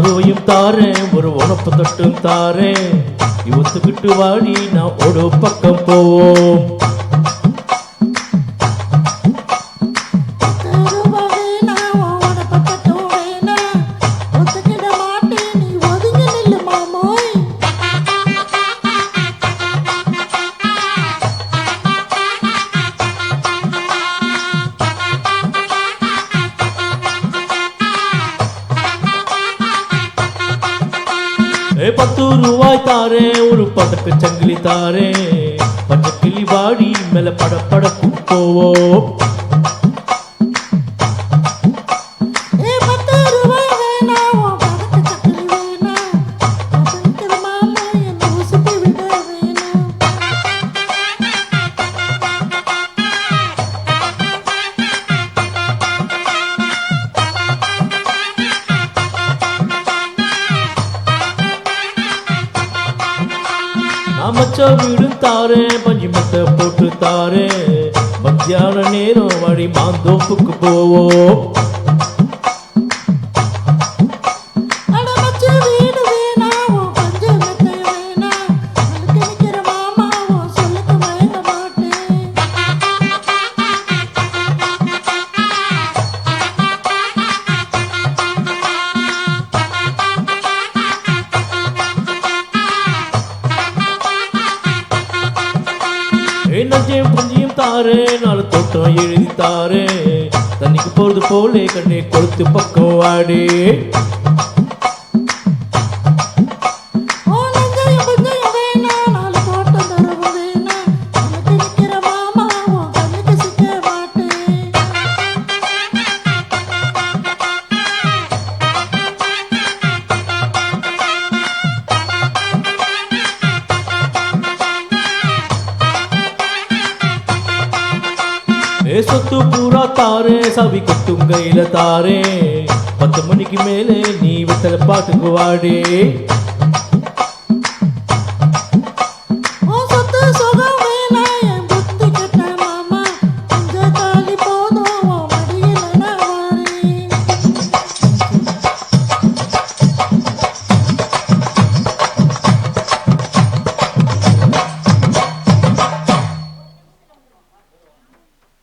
அருவையும் தாரேன் ஒரு உணப்பு தொட்டும் தாரேன் ஒத்துக்கிட்டு வாடி நான் ஒரு பக்கம் போவோம் ₹10 தாரே ஒரு பதக்க சங்கிலி தாரே பச்சை கிளி வாடி மேல படப்படக்கு போவோம் மச்ச வீடு தாரே பஞ்சு மத்த போட்டு தாரே மத்தியான நேரம் வழி மாந்தோப்புக்கு போவோம் நஞ்சையும் புஞ்சியும் தாரே நாலு தோட்டம் எழுதி தாரே தண்ணிக்கு போறது போலே கண்ணை கொடுத்து பக்கம் வாடி சொத்து பூரா தாரே சவி கட்டும் கையில தாரே 10 மணிக்கு மேலே நீ வெத்தலை பாட்டுக்கு வாடி